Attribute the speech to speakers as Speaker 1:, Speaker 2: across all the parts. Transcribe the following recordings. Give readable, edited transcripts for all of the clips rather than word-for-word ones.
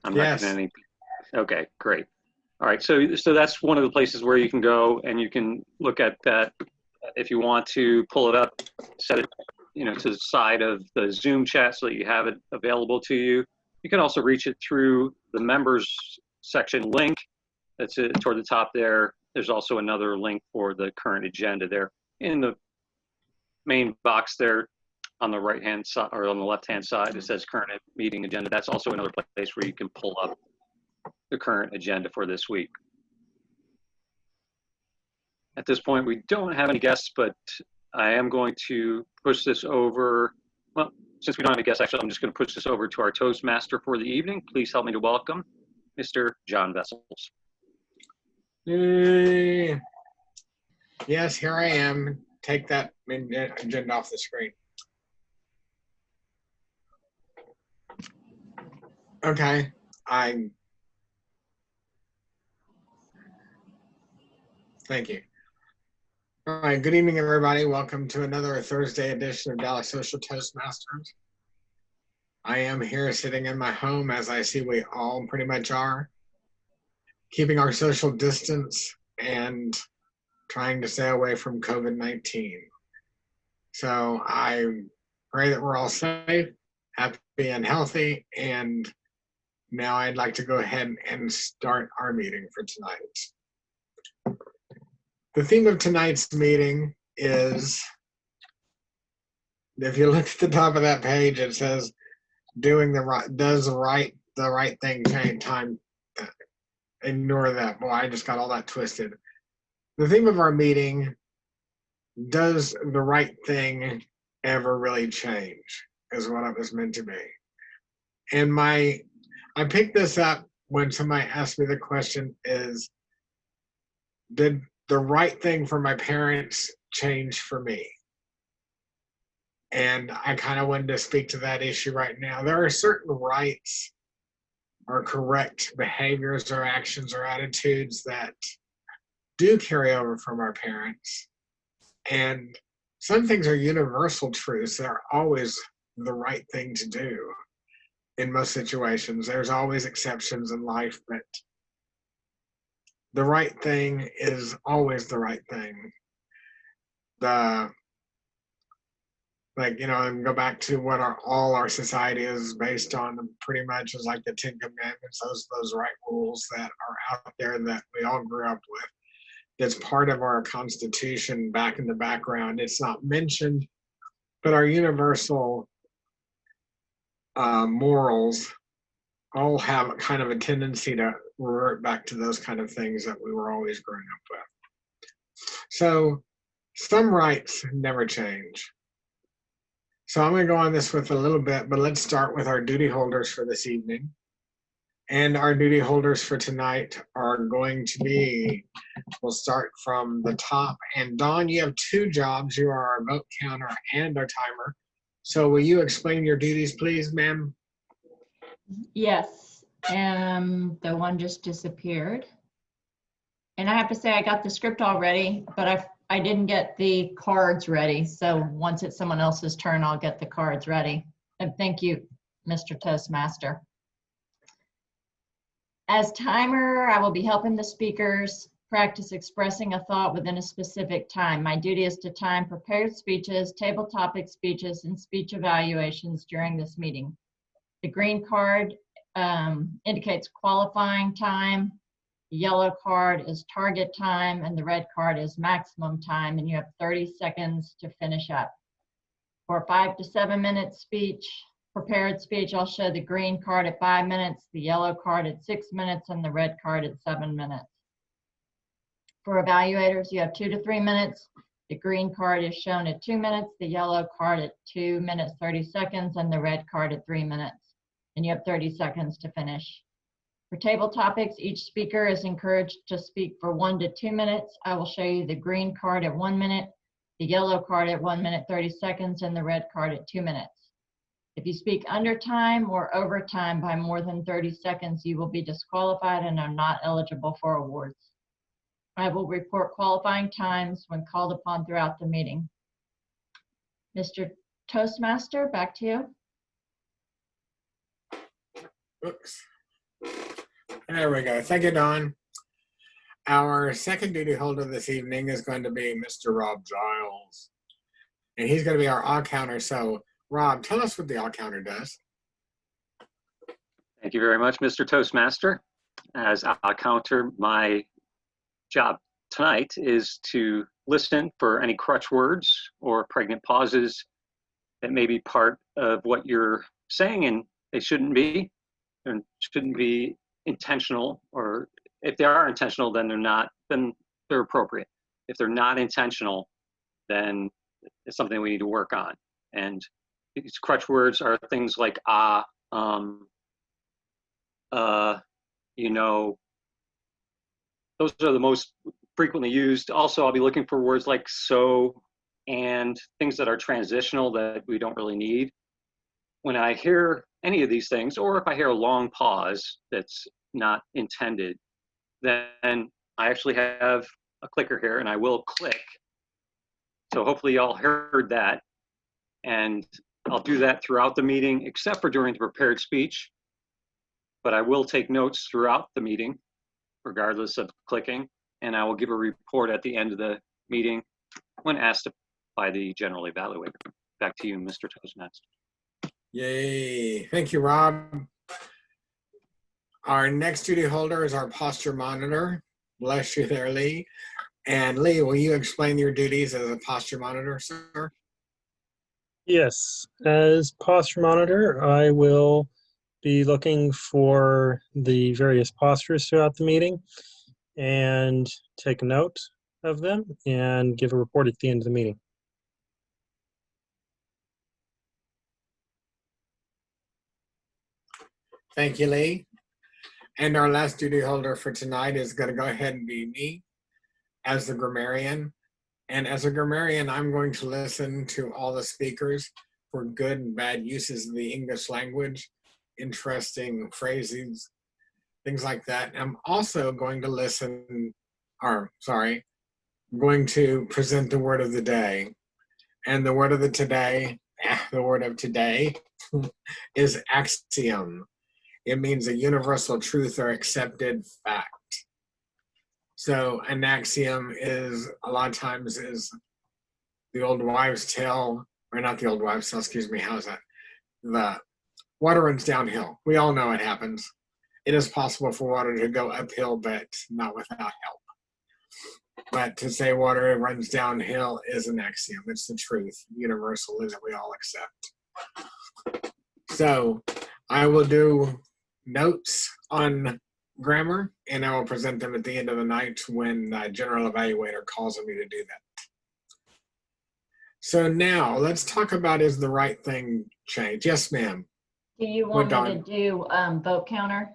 Speaker 1: I'm not
Speaker 2: Yes.
Speaker 1: getting any. Okay, great. All right, so that's one of the places where you can go and you can look at that. If you want to pull it up, set it, to the side of the Zoom chat so that you have it available to you. You can also reach it through the members section link. That's it toward the top there. There's also another link for the current agenda there in the main box there on the right-hand side or on the left-hand side. It says current meeting agenda. That's also another place where you can pull up the current agenda for this week. At this point, we don't have any guests, but I am going to push this over. Well, since we don't have any guests, actually, I'm just going to push this over to our Toastmaster for the evening. Please help me to welcome Mr. John Vessels.
Speaker 2: Yes, here I am. Take that agenda off the screen. Okay, thank you. All right, good evening, everybody. Welcome to another Thursday edition of Dallas Social Toastmasters. I am here sitting in my home, as I see we all pretty much are, keeping our social distance and trying to stay away from COVID-19. So I pray that we're all safe, happy, and healthy. And now I'd like to go ahead and start our meeting for tonight. The theme of tonight's meeting is, if you look at the top of that page, it says, does the right thing change time? Ignore that. Boy, I just got all that twisted. The theme of our meeting, does the right thing ever really change, is what it was meant to be. And I picked this up when somebody asked me the question is, did the right thing for my parents change for me? And I kind of wanted to speak to that issue right now. There are certain rights or correct behaviors or actions or attitudes that do carry over from our parents. And some things are universal truths that are always the right thing to do in most situations. There's always exceptions in life, but the right thing is always the right thing. And go back to what all our society is based on, pretty much is like the 10 Commandments, those right rules that are out there that we all grew up with. It's part of our Constitution back in the background. It's not mentioned, but our universal morals all have kind of a tendency to revert back to those kind of things that we were always growing up with. So some rights never change. So I'm going to go on this with a little bit, but let's start with our duty holders for this evening. And our duty holders for tonight are going to be, we'll start from the top. And Dawn, you have two jobs. You are our vote counter and our timer. So will you explain your duties, please, ma'am?
Speaker 3: Yes, the one just disappeared. And I have to say I got the script already, but I didn't get the cards ready. So once it's someone else's turn, I'll get the cards ready. And thank you, Mr. Toastmaster. As timer, I will be helping the speakers practice expressing a thought within a specific time. My duty is to time prepared speeches, table topic speeches, and speech evaluations during this meeting. The green card indicates qualifying time, the yellow card is target time, and the red card is maximum time, and you have 30 seconds to finish up. For a 5 to 7 minute speech, prepared speech, I'll show the green card at 5 minutes, the yellow card at 6 minutes, and the red card at 7 minutes. For evaluators, you have 2 to 3 minutes. The green card is shown at 2 minutes, the yellow card at 2 minutes 30 seconds, and the red card at 3 minutes. And you have 30 seconds to finish. For table topics, each speaker is encouraged to speak for 1 to 2 minutes. I will show you the green card at 1 minute, the yellow card at 1 minute 30 seconds, and the red card at 2 minutes. If you speak under time or over time by more than 30 seconds, you will be disqualified and are not eligible for awards. I will report qualifying times when called upon throughout the meeting. Mr. Toastmaster, back to you.
Speaker 2: Oops. There we go. Thank you, Don. Our second duty holder this evening is going to be Mr. Rob Giles. And he's going to be our odd counter. So, Rob, tell us what the odd counter does.
Speaker 1: Thank you very much, Mr. Toastmaster. As odd counter, my job tonight is to listen for any crutch words or pregnant pauses that may be part of what you're saying, and they shouldn't be. They shouldn't be intentional, or if they are intentional, then they're appropriate. If they're not intentional, then it's something we need to work on. And these crutch words are things like you know, those are the most frequently used. Also, I'll be looking for words like so and things that are transitional that we don't really need. When I hear any of these things, or if I hear a long pause that's not intended, then I actually have a clicker here and I will click. So hopefully y'all heard that. And I'll do that throughout the meeting, except for during the prepared speech. But I will take notes throughout the meeting, regardless of clicking. And I will give a report at the end of the meeting when asked by the general evaluator. Back to you, Mr. Toastmaster.
Speaker 2: Yay. Thank you, Rob. Our next duty holder is our posture monitor. Bless you there, Lee. And Lee, will you explain your duties as a posture monitor, sir?
Speaker 4: Yes, as posture monitor, I will be looking for the various postures throughout the meeting and take note of them and give a report at the end of the meeting.
Speaker 2: Thank you, Lee. And our last duty holder for tonight is going to go ahead and be me as the grammarian. And as a grammarian, I'm going to listen to all the speakers for good and bad uses of the English language, interesting phrases, things like that. I'm also going to going to present the word of the day. And the word of today is axiom. It means a universal truth or accepted fact. So an axiom is a lot of times is the old wives' tale, or not the old wives' tale, excuse me, how's that? The water runs downhill. We all know it happens. It is possible for water to go uphill, but not without help. But to say water runs downhill is an axiom. It's the truth, universal, that we all accept. So I will do notes on grammar, and I will present them at the end of the night when the general evaluator calls on me to do that. So now let's talk about, is the right thing changed? Yes, ma'am.
Speaker 3: Do you want me to do vote counter?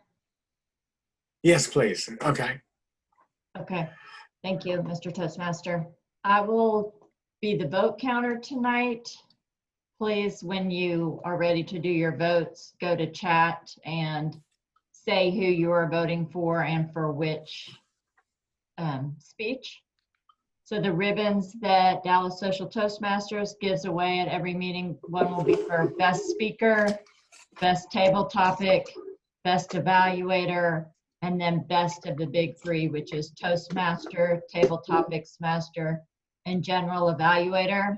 Speaker 2: Yes, please. Okay.
Speaker 3: Okay. Thank you, Mr. Toastmaster. I will be the vote counter tonight. Please, when you are ready to do your votes, go to chat and say who you are voting for and for which speech. So the ribbons that Dallas Social Toastmasters gives away at every meeting, one will be for best speaker, best table topic, best evaluator, and then best of the big three, which is Toastmaster, table topics master, and general evaluator.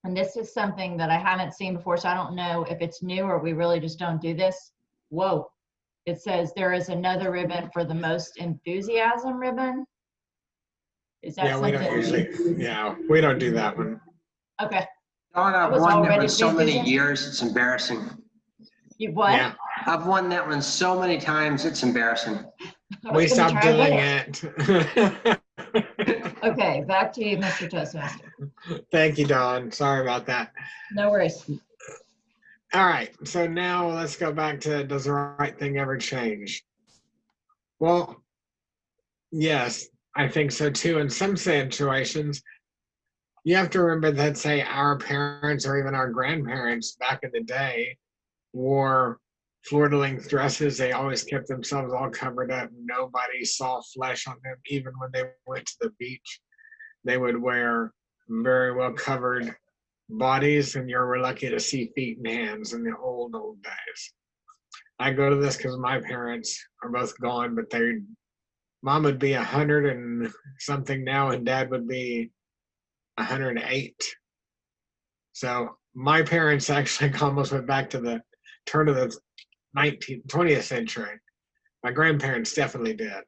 Speaker 3: And this is something that I haven't seen before, so I don't know if it's new or we really just don't do this. Whoa. It says there is another ribbon for the most enthusiasm ribbon. Is that
Speaker 2: we don't usually, we don't do that one.
Speaker 3: Okay.
Speaker 5: Dawn, I've won that one so many years, it's embarrassing.
Speaker 3: You what?
Speaker 2: Yeah.
Speaker 5: I've won that one so many times, it's embarrassing.
Speaker 2: We stopped doing it.
Speaker 3: Okay, back to you, Mr. Toastmaster.
Speaker 2: Thank you, Dawn. Sorry about that.
Speaker 3: No worries.
Speaker 2: All right, so now let's go back to, does the right thing ever change? Well, yes, I think so too. In some situations, you have to remember that, say, our parents or even our grandparents back in the day wore floor-to-length dresses. They always kept themselves all covered up. Nobody saw flesh on them. Even when they went to the beach, they would wear very well covered bodies, and you were lucky to see feet and hands in the old days. I go to this because my parents are both gone, but mom would be 100 and something now, and dad would be 108. So my parents actually almost went back to the turn of the 20th century. My grandparents definitely did.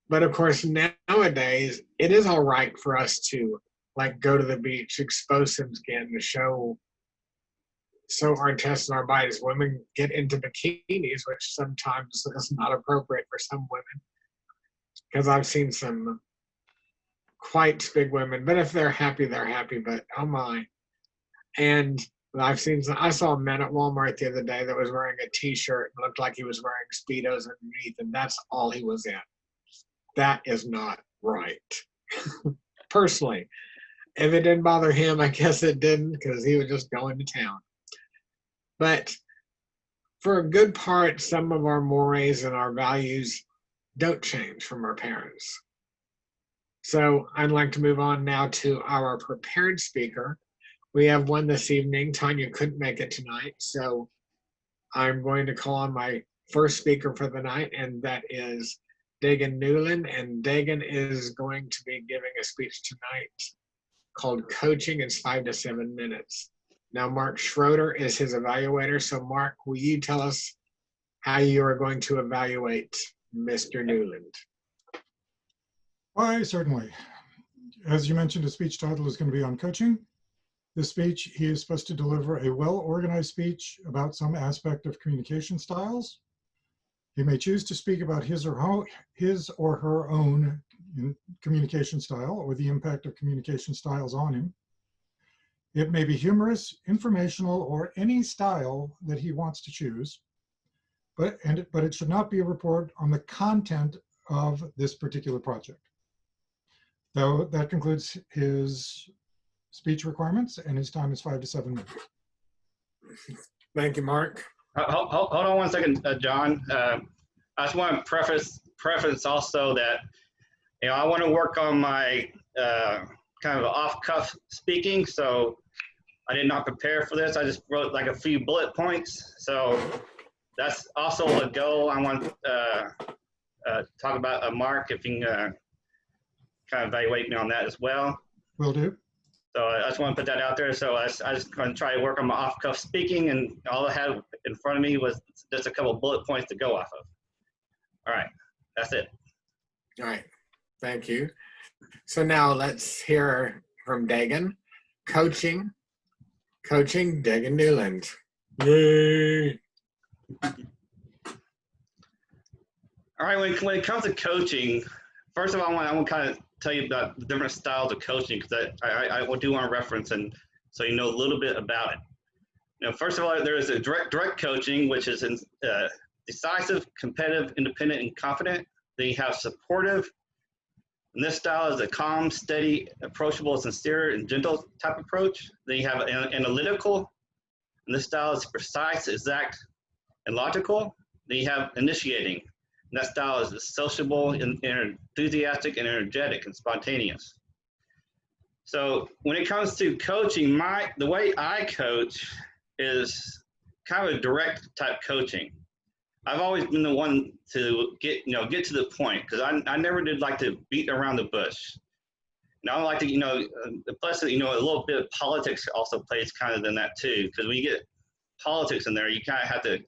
Speaker 2: But of course, nowadays, it is all right for us to like go to the beach, expose some skin, to show our chest and our bodies. Women get into bikinis, which sometimes is not appropriate for some women, because I've seen some quite big women. But if they're happy, they're happy. But oh my! And I saw a man at Walmart the other day that was wearing a T-shirt and looked like he was wearing Speedos underneath, and that's all he was in. That is not right. Personally, if it didn't bother him, I guess it didn't, because he was just going to town. But for a good part, some of our mores and our values don't change from our parents. So I'd like to move on now to our prepared speaker. We have one this evening. Tanya couldn't make it tonight, so I'm going to call on my first speaker for the night, and that is Dagan Newland. And Dagan is going to be giving a speech tonight called Coaching. It's 5 to 7 minutes. Now, Mark Schroeder is his evaluator. So, Mark, will you tell us how you are going to evaluate Mr. Newland?
Speaker 6: Why, certainly. As you mentioned, the speech title is going to be on coaching. This speech, he is supposed to deliver a well-organized speech about some aspect of communication styles. He may choose to speak about his or her own communication style or the impact of communication styles on him. It may be humorous, informational, or any style that he wants to choose, but it should not be a report on the content of this particular project. So that concludes his speech requirements, and his time is 5 to 7 minutes.
Speaker 2: Thank you, Mark.
Speaker 7: Hold on one second, John. I just want to preface also that, you know, I want to work on my kind of off-cuff speaking, so I did not prepare for this. I just wrote like a few bullet points. So that's also a goal. I want to talk about Mark, if you can kind of evaluate me on that as well.
Speaker 6: Will do.
Speaker 7: So I just want to put that out there. So I just going to try to work on my off-cuff speaking, and all I had in front of me was just a couple of bullet points to go off of. All right, that's it.
Speaker 2: All right, thank you. So now let's hear from Dagan. Coaching, Dagan Newland. Yay!
Speaker 7: All right, when it comes to coaching, first of all, I want to kind of tell you about the different styles of coaching, because I do want to reference, and so you know a little bit about it. You know, first of all, there is a direct coaching, which is decisive, competitive, independent, and confident. Then you have supportive, and this style is a calm, steady, approachable, sincere, and gentle type approach. Then you have analytical, and this style is precise, exact, and logical. Then you have initiating. And that style is sociable, and enthusiastic, and energetic, and spontaneous. So when it comes to coaching, the way I coach is kind of a direct type coaching. I've always been the one to get to the point, because I never did like to beat around the bush. And I don't like to, plus, a little bit of politics also plays kind of in that too, because when you get politics in there, you kind of have to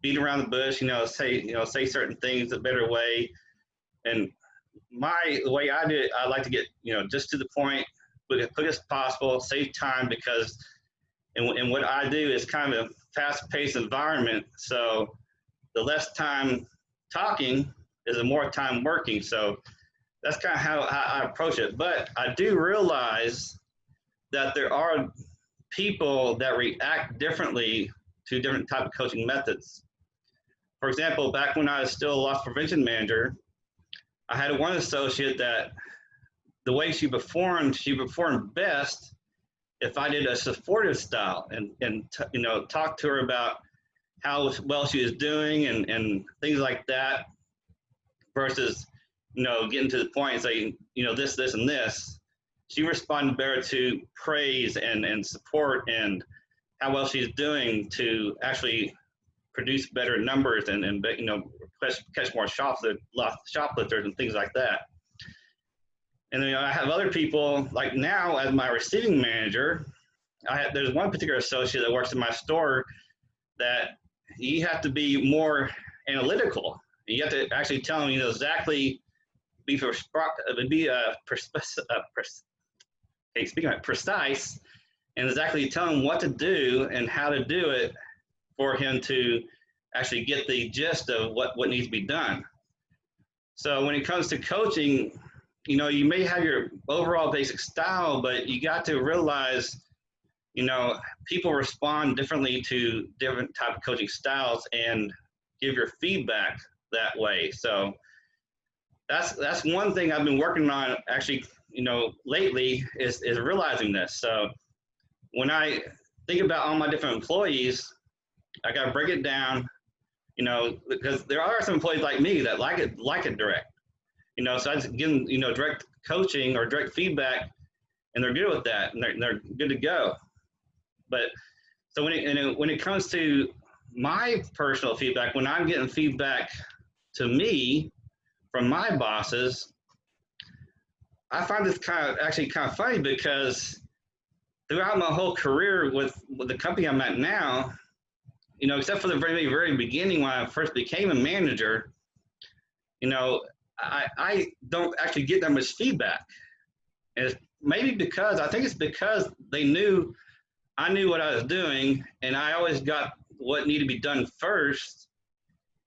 Speaker 7: beat around the bush, say certain things a better way. And the way I do it, I like to get, just to the point, quick as possible, save time, because, and what I do is kind of a fast-paced environment. So the less time talking is the more time working. So that's kind of how I approach it. But I do realize that there are people that react differently to different type of coaching methods. For example, back when I was still a loss prevention manager, I had one associate that the way she performed best if I did a supportive style and talk to her about how well she was doing and things like that, versus, getting to the point and saying, this, and this. She responded better to praise and support and how well she's doing, to actually produce better numbers and you know, catch more shoplifters and things like that. And then, you know, I have other people, like now as my receiving manager, there's one particular associate that works in my store that you have to be more analytical. You have to actually tell them, you know, exactly precise and exactly tell him what to do and how to do it for him to actually get the gist of what needs to be done. So when it comes to coaching, you know, you may have your overall basic style, but you got to realize, you know, people respond differently to different type of coaching styles and give your feedback that way. So that's one thing I've been working on actually, you know, lately is realizing this. So when I think about all my different employees, I got to break it down, you know, because there are some employees like me that like it direct, you know, so I just give them, you know, direct coaching or direct feedback, and they're good with that, and they're good to go. But so when it comes to my personal feedback, when I'm getting feedback to me from my bosses, I find this actually kind of funny, because throughout my whole career with the company I'm at now, you know, except for the very beginning when I first became a manager, you know, I don't actually get that much feedback. And it's maybe because, I think it's because I knew what I was doing, and I always got what needed to be done first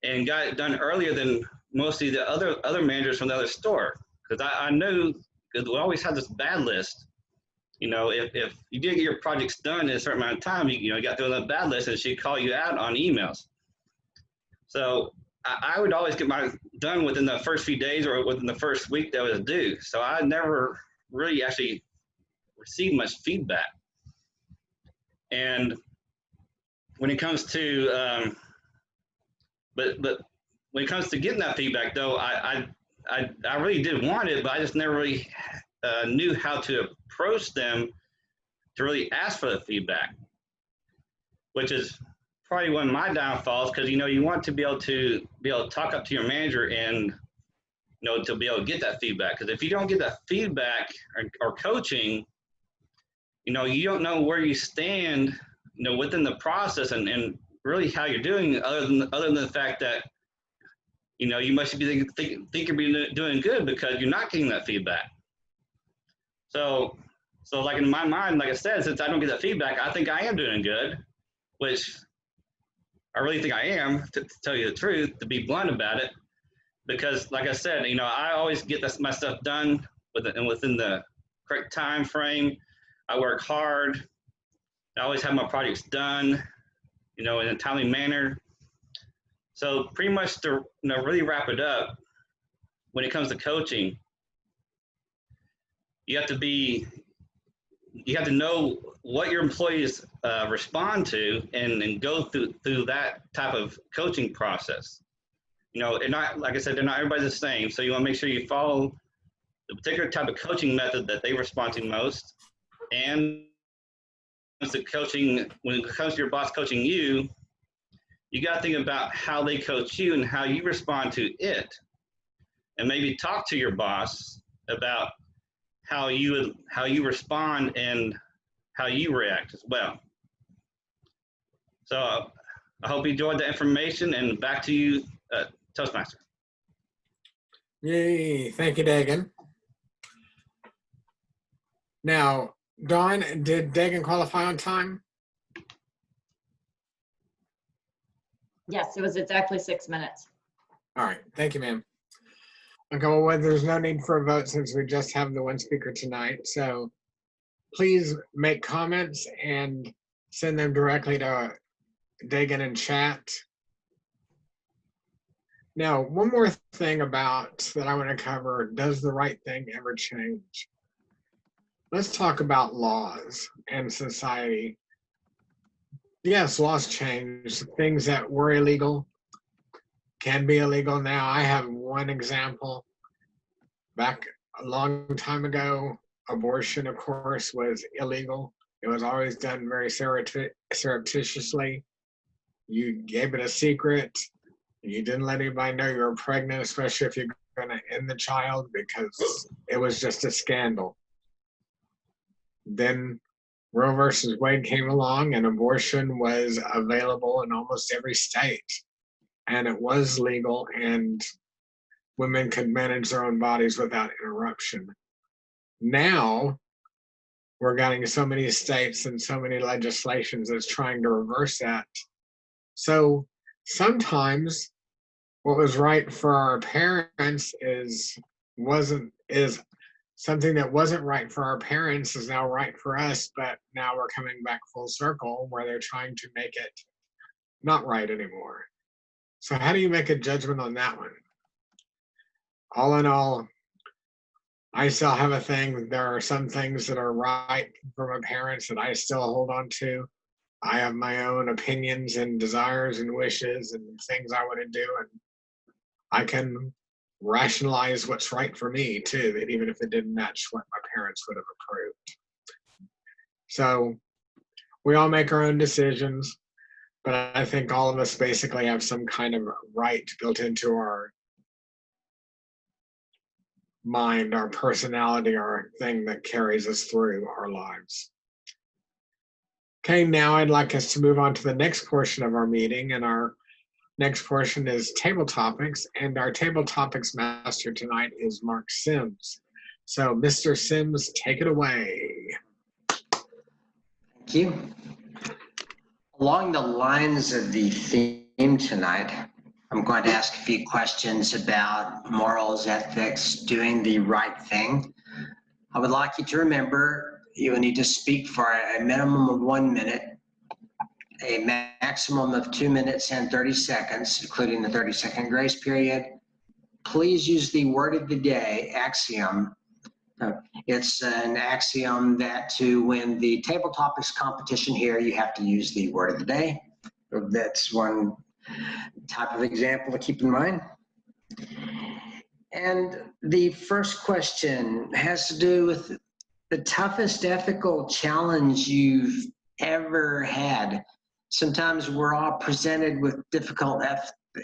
Speaker 7: and got it done earlier than mostly the other managers from the other store. Because I knew, because we always had this bad list. You know, if you didn't get your projects done in a certain amount of time, you know, you got through on the bad list, and she'd call you out on emails. So I would always get mine done within the first few days or within the first week that was due. So I never really actually received much feedback. And when it comes to, but when it comes to getting that feedback, though, I really did want it, but I just never really knew how to approach them to really ask for the feedback, which is probably one of my downfalls, because, you know, you want to be able to talk up to your manager and, you know, to be able to get that feedback. Because if you don't get that feedback or coaching, you know, you don't know where you stand, you know, within the process and really how you're doing, other than the fact that, you know, you must be think you're doing good because you're not getting that feedback. So like in my mind, like I said, since I don't get that feedback, I think I am doing good, which I really think I am, to tell you the truth, to be blunt about it, because like I said, you know, I always get my stuff done within the correct time frame. I work hard. I always have my projects done, you know, in a timely manner. So pretty much to, you know, really wrap it up, when it comes to coaching, you have to know what your employees respond to and go through that type of coaching process. You know, and not, like I said, they're not everybody the same. So you want to make sure you follow the particular type of coaching method that they respond to most. And when it comes to your boss coaching you, you got to think about how they coach you and how you respond to it. And maybe talk to your boss about how you respond and how you react as well. So I hope you enjoyed the information, and back to you, Toastmaster.
Speaker 2: Yay, thank you, Dagan. Now, Dawn, did Dagan qualify on time?
Speaker 3: Yes, it was exactly 6 minutes.
Speaker 2: All right, thank you, ma'am. Okay, well, there's no need for a vote since we just have the one speaker tonight. So please make comments and send them directly to Dagan in chat. Now, one more thing that I want to cover, does the right thing ever change? Let's talk about laws and society. Yes, laws change. Things that were illegal can be illegal now. I have one example. Back a long time ago, abortion, of course, was illegal. It was always done very surreptitiously. You gave it a secret. You didn't let anybody know you were pregnant, especially if you're going to end the child, because it was just a scandal. Then Roe versus Wade came along and abortion was available in almost every state. And it was legal and women could manage their own bodies without interruption. Now, we're getting so many states and so many legislations that's trying to reverse that. So sometimes what was right for our parents is something that wasn't right for our parents is now right for us, but now we're coming back full circle where they're trying to make it not right anymore. So how do you make a judgment on that one? All in all, I still have a thing. There are some things that are right for my parents that I still hold on to. I have my own opinions and desires and wishes and things I want to do, and I can rationalize what's right for me too, that even if it didn't match what my parents would have approved. So we all make our own decisions, but I think all of us basically have some kind of right built into our mind, our personality, our thing that carries us through our lives. Okay, now I'd like us to move on to the next portion of our meeting, and our next portion is table topics, and our table topics master tonight is Mark Sims. So Mr. Sims, take it away.
Speaker 5: Thank you. Along the lines of the theme tonight, I'm going to ask a few questions about morals, ethics, doing the right thing. I would like you to remember you will need to speak for a minimum of 1 minute, a maximum of 2 minutes and 30 seconds, including the 30-second grace period. Please use the word of the day axiom. It's an axiom that to win the table topics competition here, you have to use the word of the day. That's one type of example to keep in mind. And the first question has to do with the toughest ethical challenge you've ever had. Sometimes we're all presented with difficult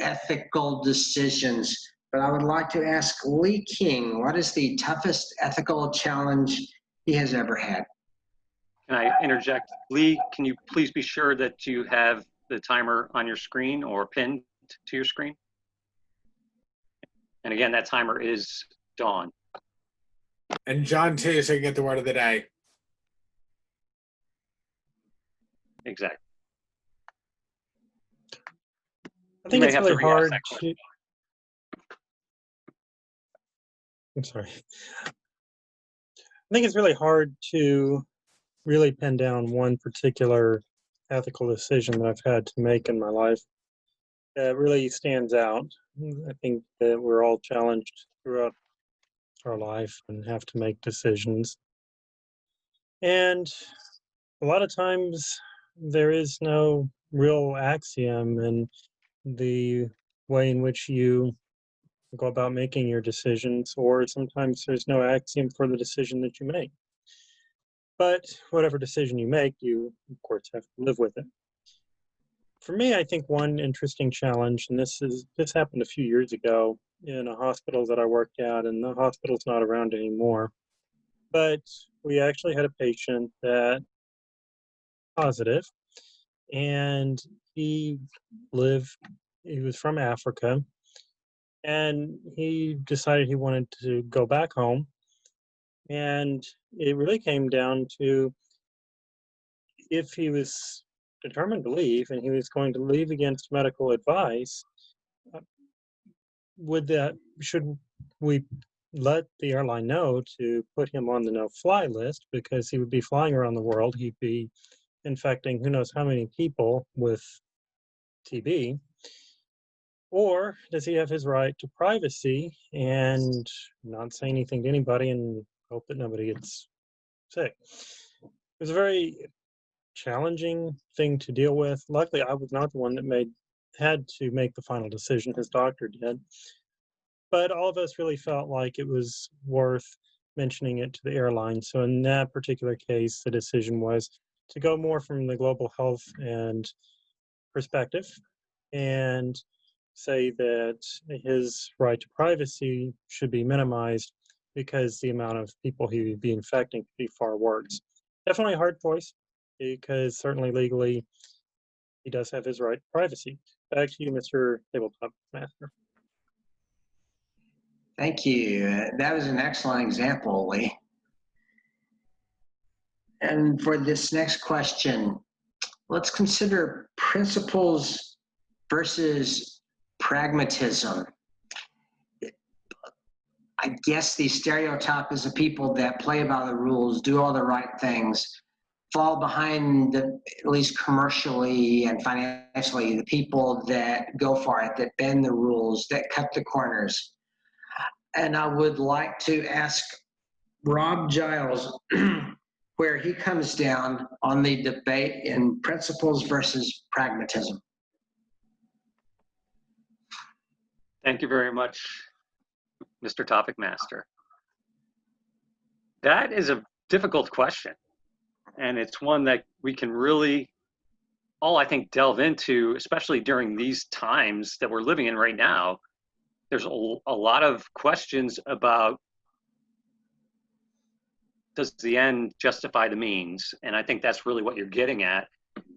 Speaker 5: ethical decisions, but I would like to ask Lee King, what is the toughest ethical challenge he has ever had?
Speaker 1: Can I interject? Lee, can you please be sure that you have the timer on your screen or pinned to your screen? And again, that timer is Dawn.
Speaker 2: And John too, so you can get the word of the day.
Speaker 1: Exactly.
Speaker 4: I think it's really hard to. I'm sorry. I think it's really hard to really pin down one particular ethical decision that I've had to make in my life that really stands out. I think that we're all challenged throughout our life and have to make decisions. And a lot of times there is no real axiom in the way in which you go about making your decisions, or sometimes there's no axiom for the decision that you make. But whatever decision you make, you of course have to live with it. For me, I think one interesting challenge, and this happened a few years ago in a hospital that I worked at, and the hospital's not around anymore. But we actually had a patient that was positive, and he was from Africa, and he decided he wanted to go back home. And it really came down to if he was determined to leave and he was going to leave against medical advice, should we let the airline know to put him on the no-fly list, because he would be flying around the world, he'd be infecting who knows how many people with TB, or does he have his right to privacy and not say anything to anybody and hope that nobody gets sick? It was a very challenging thing to deal with. Luckily, I was not the one that had to make the final decision. His doctor did. But all of us really felt like it was worth mentioning it to the airline. So in that particular case, the decision was to go more from the global health and perspective and say that his right to privacy should be minimized because the amount of people he would be infecting could be far worse. Definitely a hard choice because certainly legally he does have his right to privacy. Back to you, Mr. Tabletop Master.
Speaker 5: Thank you. That was an excellent example, Lee. And for this next question, let's consider principles versus pragmatism. I guess the stereotype is the people that play by the rules, do all the right things, fall behind, at least commercially and financially, the people that go for it, that bend the rules, that cut the corners. And I would like to ask Rob Giles where he comes down on the debate in principles versus pragmatism.
Speaker 1: Thank you very much, Mr. Topic Master. That is a difficult question. And it's one that we can really all, I think, delve into, especially during these times that we're living in right now. There's a lot of questions about, does the end justify the means? And I think that's really what you're getting at.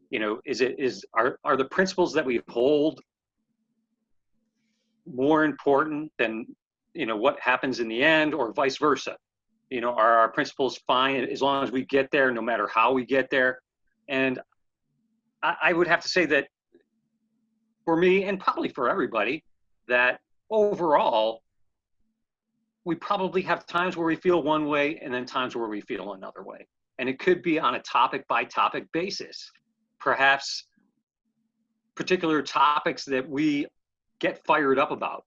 Speaker 1: You know, are the principles that we hold more important than, you know, what happens in the end, or vice versa? You know, are our principles fine as long as we get there, no matter how we get there? And I would have to say that for me, and probably for everybody, that overall, we probably have times where we feel one way and then times where we feel another way. And it could be on a topic by topic basis. Perhaps particular topics that we get fired up about,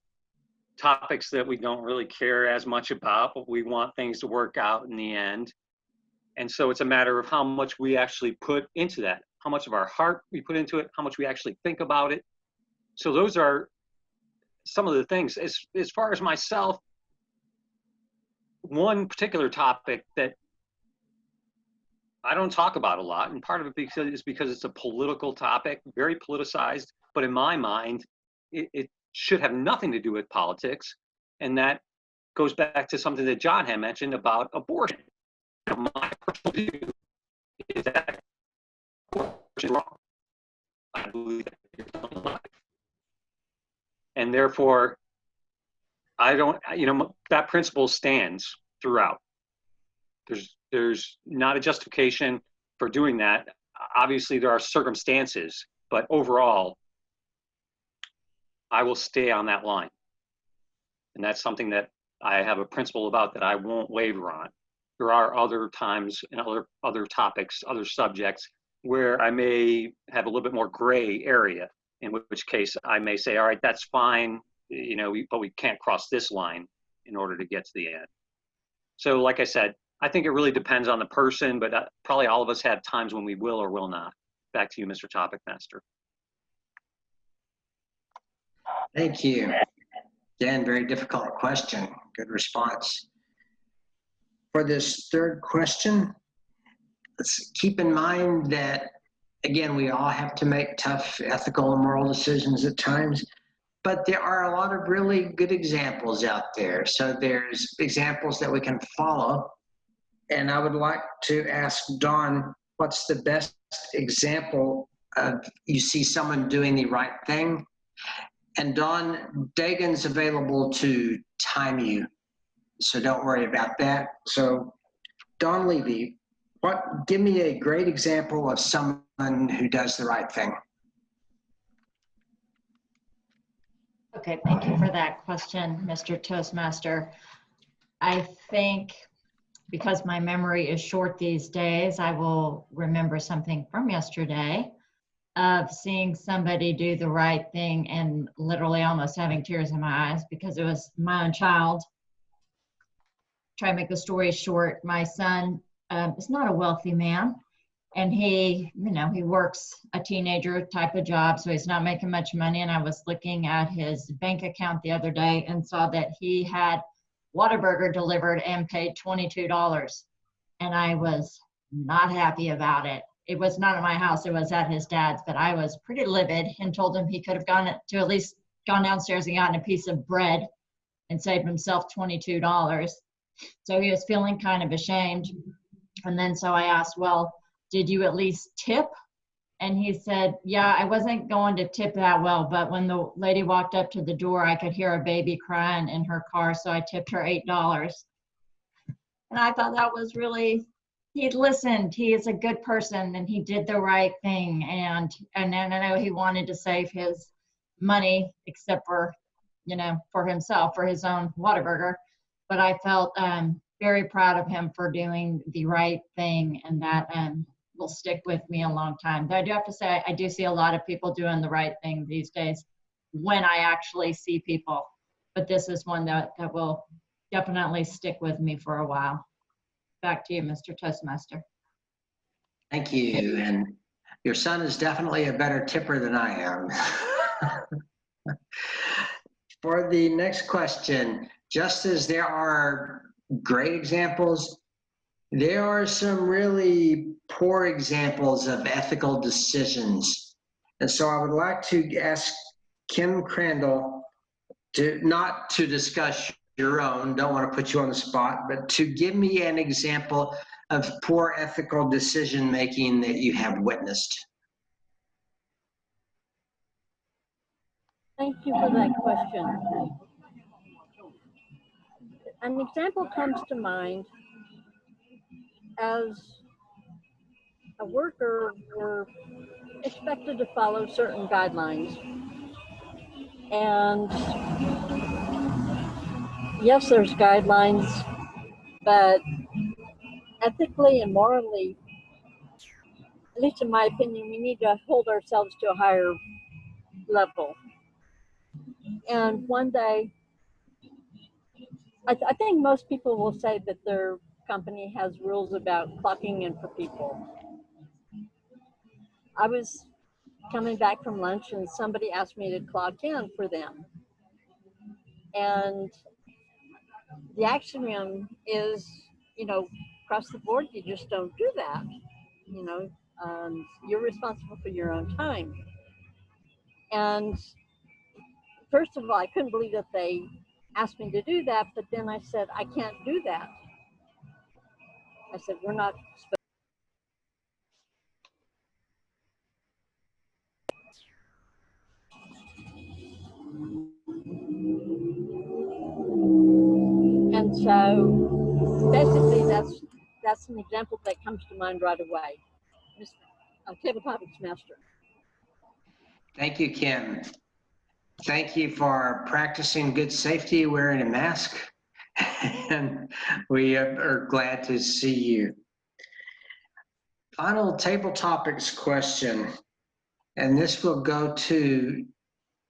Speaker 1: topics that we don't really care as much about, but we want things to work out in the end. And so it's a matter of how much we actually put into that, how much of our heart we put into it, how much we actually think about it. So those are some of the things. As far as myself, one particular topic that I don't talk about a lot, and part of it is because it's a political topic, very politicized, but in my mind, it should have nothing to do with politics. And that goes back to something that John had mentioned about abortion. My personal view is that abortion is wrong. I believe that it's alive. And therefore, I don't, you know, that principle stands throughout. There's not a justification for doing that. Obviously, there are circumstances, but overall, I will stay on that line. And that's something that I have a principle about that I won't waver on. There are other times and other topics, other subjects where I may have a little bit more gray area, in which case I may say, all right, that's fine, you know, but we can't cross this line in order to get to the end. So like I said, I think it really depends on the person, but probably all of us have times when we will or will not. Back to you, Mr. Topic Master.
Speaker 5: Thank you. Again, very difficult question. Good response. For this third question, let's keep in mind that, again, we all have to make tough ethical and moral decisions at times, but there are a lot of really good examples out there. So there's examples that we can follow. And I would like to ask Dawn, what's the best example of you see someone doing the right thing? And Dawn, Dagon's available to time you, so don't worry about that. So Dawn Levy, give me a great example of someone who does the right thing.
Speaker 3: Okay, thank you for that question, Mr. Toastmaster. I think because my memory is short these days, I will remember something from yesterday of seeing somebody do the right thing and literally almost having tears in my eyes because it was my own child. Try to make the story short. My son is not a wealthy man, and he works a teenager type of job, so he's not making much money. And I was looking at his bank account the other day and saw that he had Whataburger delivered and paid $22. And I was not happy about it. it was not at my house, it was at his dad's, but I was pretty livid and told him he could have gone to at least gone downstairs and gotten a piece of bread and saved himself $22. So he was feeling kind of ashamed. And then so I asked, well, did you at least tip? And he said, yeah, I wasn't going to tip that well, but when the lady walked up to the door, I could hear a baby crying in her car, so I tipped her $8. And I thought that was really, he listened. He is a good person, and he did the right thing. And then I know he wanted to save his money, except for, you know, for himself, for his own Whataburger. But I felt very proud of him for doing the right thing, and that will stick with me a long time. Though I do have to say, I do see a lot of people doing the right thing these days when I actually see people. But this is one that will definitely stick with me for a while. Back to you, Mr. Toastmaster.
Speaker 5: Thank you. And your son is definitely a better tipper than I am. For the next question, just as there are great examples, there are some really poor examples of ethical decisions. And so I would like to ask Kim Crandall not to discuss your own, don't want to put you on the spot, but to give me an example of poor ethical decision making that you have witnessed.
Speaker 8: Thank you for that question. An example comes to mind. As a worker, we're expected to follow certain guidelines. And yes, there's guidelines, but ethically and morally, at least in my opinion, we need to hold ourselves to a higher level. And one day, I think most people will say that their company has rules about clocking in for people. I was coming back from lunch and somebody asked me to clock in for them. And the axiom is, you know, across the board, you just don't do that. You know, you're responsible for your own time. And first of all, I couldn't believe that they asked me to do that, but then I said, I can't do that. I said, we're not supposed. And so basically that's an example that comes to mind right away. Table Topics Master.
Speaker 5: Thank you, Kim. Thank you for practicing good safety, wearing a mask, and we are glad to see you. Final Table Topics question, and this will go to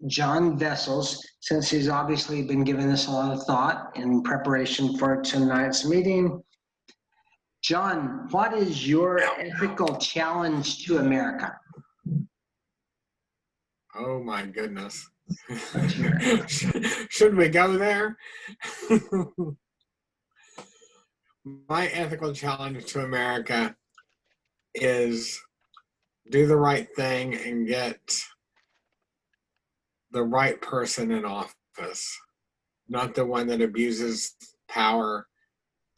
Speaker 5: John Vessels, since he's obviously been giving this a lot of thought in preparation for tonight's meeting. John, what is your ethical challenge to America?
Speaker 2: Oh my goodness. Should we go there? My ethical challenge to America is do the right thing and get the right person in office, not the one that abuses power,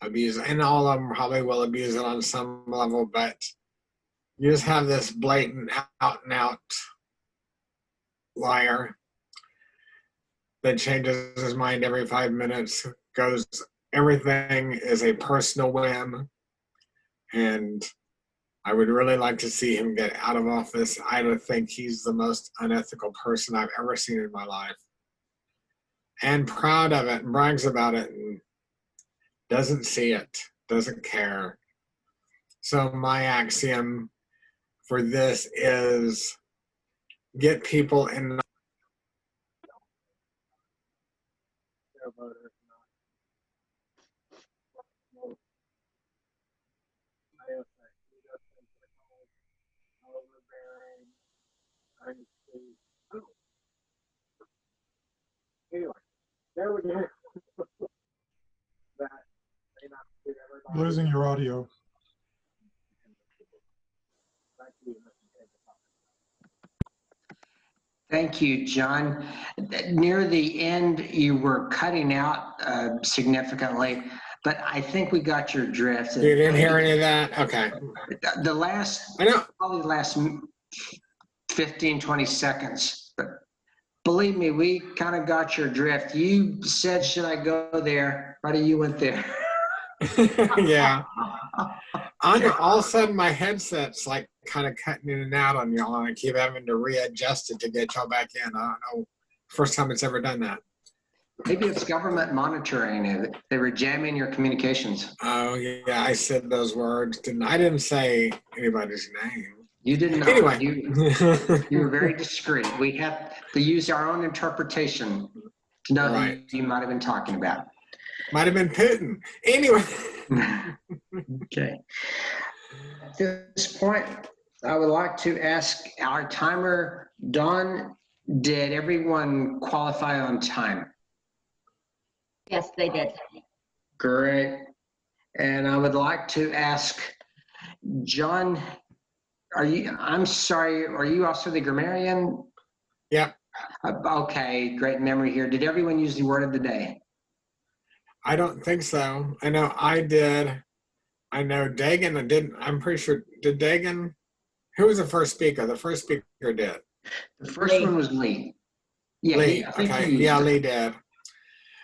Speaker 2: and all of them probably will abuse it on some level, but you just have this blatant out and out liar that changes his mind every 5 minutes, goes, everything is a personal whim, and I would really like to see him get out of office. I don't think he's the most unethical person I've ever seen in my life. And proud of it and brags about it and doesn't see it, doesn't care. So my axiom for this is get people in anyway, there we go.
Speaker 6: Losing your audio.
Speaker 5: Thank you, John. Near the end, you were cutting out significantly, but I think we got your drift.
Speaker 2: You didn't hear any of that? Okay.
Speaker 5: The last,
Speaker 2: I know.
Speaker 5: probably the last 15, 20 seconds. But believe me, we kind of got your drift. You said, should I go there? Buddy, you went there.
Speaker 2: Yeah. All of a sudden, my headset's like kind of cutting in and out on y'all, and I keep having to readjust it to get y'all back in. I don't know. First time it's ever done that.
Speaker 5: Maybe it's government monitoring it. They were jamming your communications.
Speaker 2: Oh, yeah. I said those words. I didn't say anybody's name.
Speaker 5: You didn't know.
Speaker 2: Anyway.
Speaker 5: You were very discreet. We have to use our own interpretation to know
Speaker 2: Right.
Speaker 5: who you might have been talking about.
Speaker 2: Might have been Putin. Anyway.
Speaker 5: Okay. At this point, I would like to ask our timer, Dawn, did everyone qualify on time?
Speaker 3: Yes, they did.
Speaker 5: Great. And I would like to ask John, I'm sorry, are you also the grammarian?
Speaker 2: Yeah.
Speaker 5: Okay, great memory here. Did everyone use the word of the day?
Speaker 2: I don't think so. I know I did. I know Dagan, I didn't. I'm pretty sure. Did Dagan? Who was the first speaker? The first speaker did.
Speaker 5: The first
Speaker 3: Lee.
Speaker 5: one was Lee. Yeah,
Speaker 2: Lee.
Speaker 5: I think
Speaker 2: Okay.
Speaker 5: he used
Speaker 2: Yeah,
Speaker 5: it.
Speaker 2: Lee did.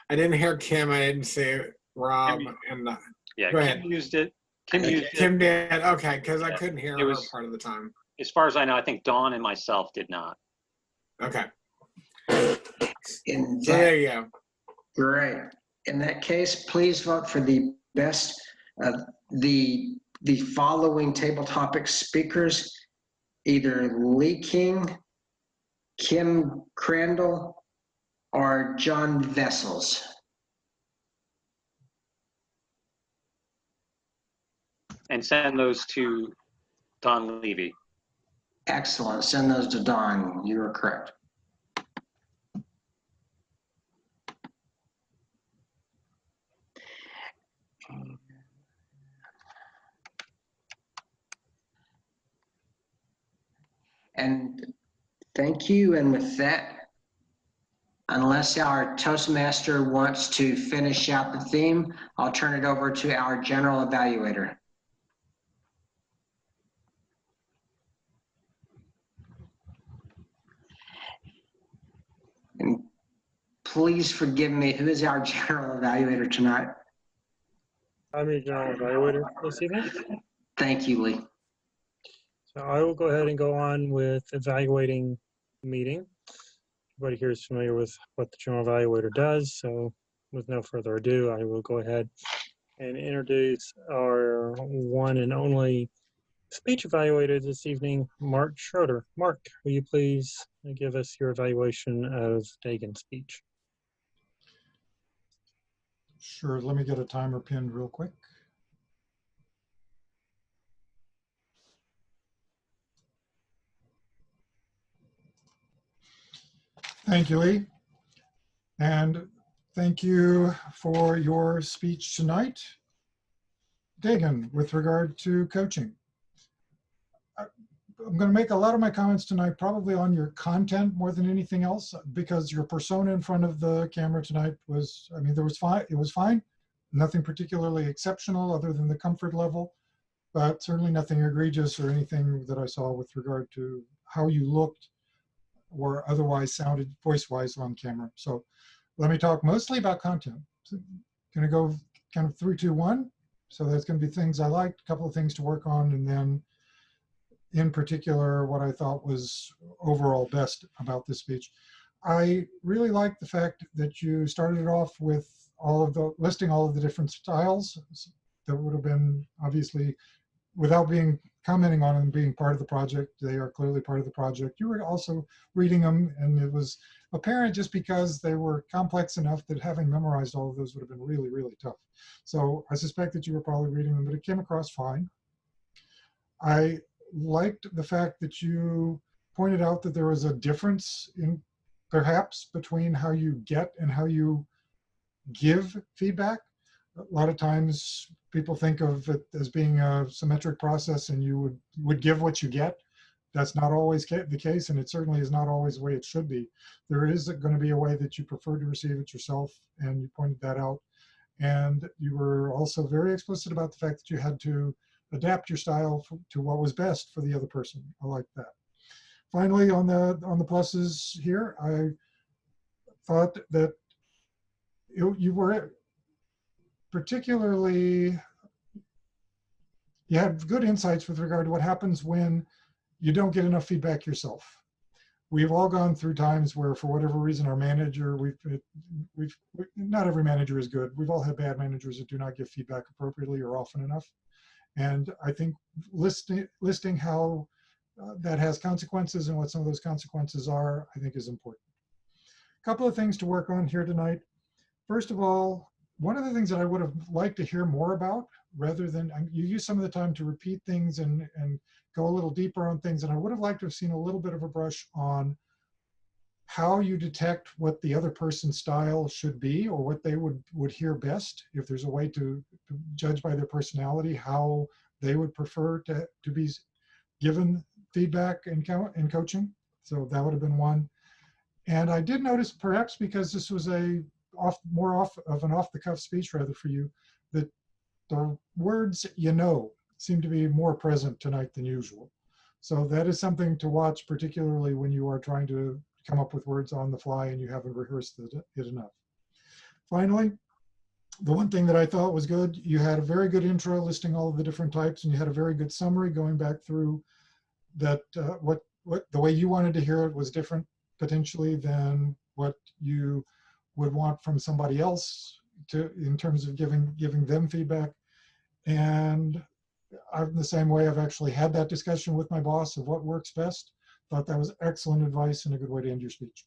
Speaker 2: I didn't hear Kim. I didn't see Rob. And
Speaker 1: Yeah,
Speaker 2: Go
Speaker 1: Kim
Speaker 2: ahead.
Speaker 1: used it. Kim used it.
Speaker 2: Kim did. Okay, because I
Speaker 1: Yeah,
Speaker 2: couldn't hear
Speaker 1: it
Speaker 2: her
Speaker 1: was-
Speaker 2: part of the time.
Speaker 1: As far as I know, I think Dawn and myself did not.
Speaker 2: Okay.
Speaker 5: In
Speaker 2: So
Speaker 5: that,
Speaker 2: there you go.
Speaker 5: great. In that case, please vote for the best of the following table topic speakers, either Lee King, Kim Crandall, or John Vessels.
Speaker 1: And send those to Don Levy.
Speaker 5: Excellent. Send those to Don. You are correct. And thank you. And with that, unless our Toastmaster wants to finish out the theme, I'll turn it over to our general evaluator. And please forgive me, who is our general evaluator tonight?
Speaker 4: I'm your general evaluator this evening.
Speaker 5: Thank you, Lee.
Speaker 4: So I will go ahead and go on with evaluating the meeting. Everybody here is familiar with what the general evaluator does, so with no further ado, I will go ahead and introduce our one and only speech evaluator this evening, Mark Schroeder. Mark, will you please give us your evaluation of Dagan's speech?
Speaker 6: Sure, let me get a timer pinned real quick. Thank you, Lee. And thank you for your speech tonight. Dagan, with regard to coaching. I'm going to make a lot of my comments tonight probably on your content more than anything else, because your persona in front of the camera tonight was, I mean, it was fine. Nothing particularly exceptional other than the comfort level, but certainly nothing egregious or anything that I saw with regard to how you looked or otherwise sounded voice-wise on camera. So let me talk mostly about content. So, going to go kind of 3, 2, 1. So there's going to be things I liked, a couple of things to work on, and then in particular, what I thought was overall best about this speech. I really liked the fact that you started it off with listing all of the different styles that would have been, obviously, without commenting on them being part of the project. They are clearly part of the project. You were also reading them, and it was apparent just because they were complex enough that having memorized all of those would have been really, really tough. So I suspect that you were probably reading them, but it came across fine. I liked the fact that you pointed out that there was a difference in perhaps between how you get and how you give feedback. A lot of times people think of it as being a symmetric process and you would give what you get. That's not always the case, and it certainly is not always the way it should be. There is going to be a way that you prefer to receive it yourself, and you pointed that out. And you were also very explicit about the fact that you had to adapt your style to what was best for the other person. I like that. Finally, on the pluses here, I thought that you were particularly, you had good insights with regard to what happens when you don't get enough feedback yourself. We've all gone through times where, for whatever reason, our manager, not every manager is good. We've all had bad managers that do not give feedback appropriately or often enough. And I think listing how that has consequences and what some of those consequences are, I think is important. A couple of things to work on here tonight. First of all, one of the things that I would have liked to hear more about, rather than, you use some of the time to repeat things and go a little deeper on things, and I would have liked to have seen a little bit of a brush on how you detect what the other person's style should be, or what they would hear best. If there's a way to judge by their personality how they would prefer to be given feedback and coaching. So that would have been one. And I did notice, perhaps because this was more of an off-the-cuff speech rather for you, that the words seem to be more present tonight than usual. So that is something to watch, particularly when you are trying to come up with words on the fly and you haven't rehearsed it enough. Finally, the one thing that I thought was good, you had a very good intro listing all of the different types, and you had a very good summary going back through that what the way you wanted to hear it was different potentially than what you would want from somebody else in terms of giving them feedback. And I'm the same way. I've actually had that discussion with my boss of what works best. Thought that was excellent advice and a good way to end your speech.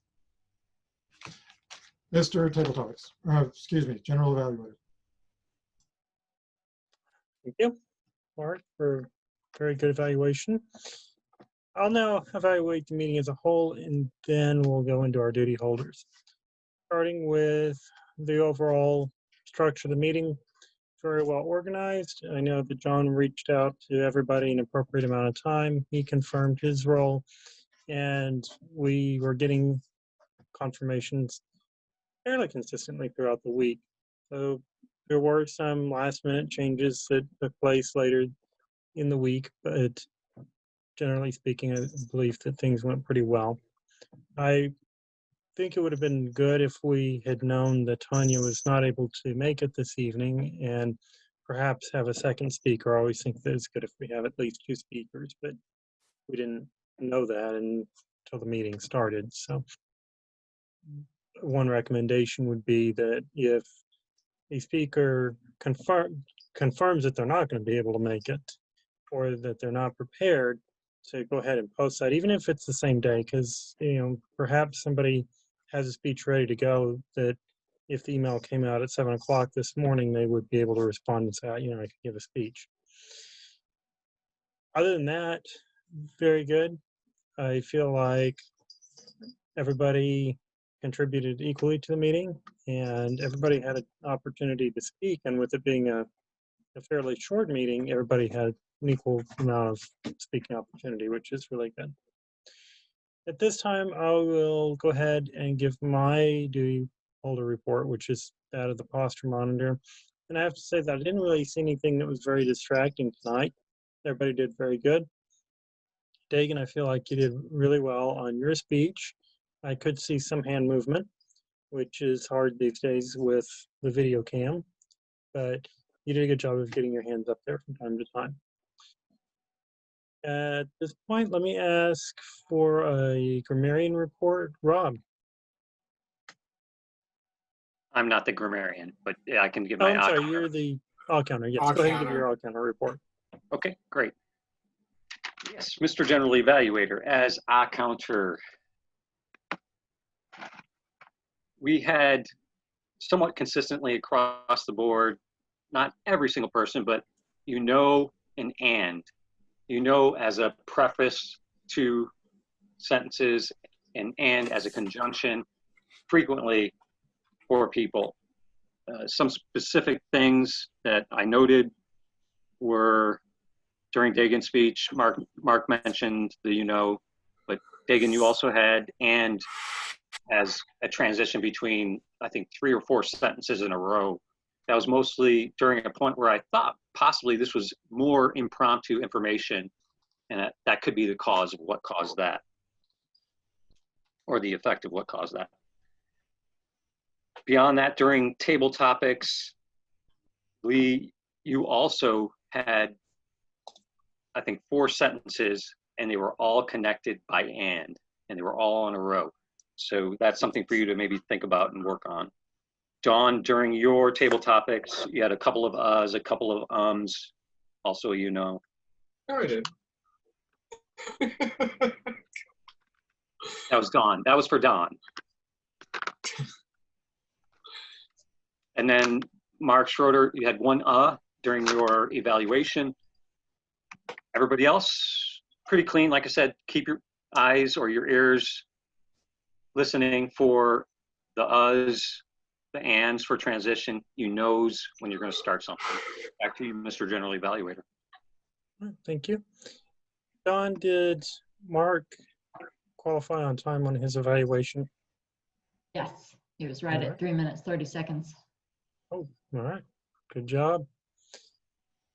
Speaker 6: Mr. Table Topics, excuse me, General Evaluator.
Speaker 4: Thank you, Mark, for very good evaluation. I'll now evaluate the meeting as a whole, and then we'll go into our duty holders. Starting with the overall structure of the meeting, very well organized. I know that John reached out to everybody in an appropriate amount of time. He confirmed his role, and we were getting confirmations fairly consistently throughout the week. So there were some last-minute changes that took place later in the week, but generally speaking, I believe that things went pretty well. I think it would have been good if we had known that Tanya was not able to make it this evening and perhaps have a second speaker. I always think that it's good if we have at least two speakers, but we didn't know that until the meeting started. So one recommendation would be that if a speaker confirms that they're not going to be able to make it, or that they're not prepared, to go ahead and post that, even if it's the same day, because perhaps somebody has a speech ready to go that if the email came out at 7 o'clock this morning, they would be able to respond and say, I could give a speech. Other than that, very good. I feel like everybody contributed equally to the meeting, and everybody had an opportunity to speak, and with it being a fairly short meeting, everybody had an equal amount of speaking opportunity, which is really good. At this time, I will go ahead and give my duty holder report, which is that of the posture monitor. And I have to say that I didn't really see anything that was very distracting tonight. Everybody did very good. Dagan, I feel like you did really well on your speech. I could see some hand movement, which is hard these days with the video cam, but you did a good job of getting your hands up there from time to time. At this point, let me ask for a grammarian report. Rob.
Speaker 1: I'm not the grammarian, but yeah, I can give
Speaker 4: Oh,
Speaker 1: my
Speaker 4: I'm sorry,
Speaker 1: counter.
Speaker 4: you're the counter. Yes,
Speaker 2: All
Speaker 4: go ahead and give
Speaker 2: counter.
Speaker 4: your counter report.
Speaker 1: Okay, great. Yes, Mr. General Evaluator, as our counter, we had somewhat consistently across the board, not every single person, but an and, as a preface to sentences and as a conjunction frequently for people. Some specific things that I noted were during Dagan's speech, Mark mentioned the you know, but Dagan, you also had and as a transition between, I think, 3 or 4 sentences in a row. That was mostly during a point where I thought possibly this was more impromptu information, and that could be the cause of what caused that, or the effect of what caused that. Beyond that, during table topics, you also had, I think, 4 sentences, and they were all connected by and they were all in a row. So that's something for you to maybe think about and work on. Dawn, during your table topics, you had a couple of uhs, a couple of ums, also you know.
Speaker 2: No, I did.
Speaker 1: That was Dawn. That was for Dawn. And then Mark Schroeder, you had 1 during your evaluation. Everybody else, pretty clean. Like I said, keep your eyes or your ears listening for the uhs, the ands for transition. You knows when you're going to start something. Back to you, Mr. General Evaluator.
Speaker 4: Thank you. Don, did Mark qualify on time on his evaluation?
Speaker 3: Yes, he was right at 3 minutes, 30 seconds.
Speaker 4: Oh, all right. Good job.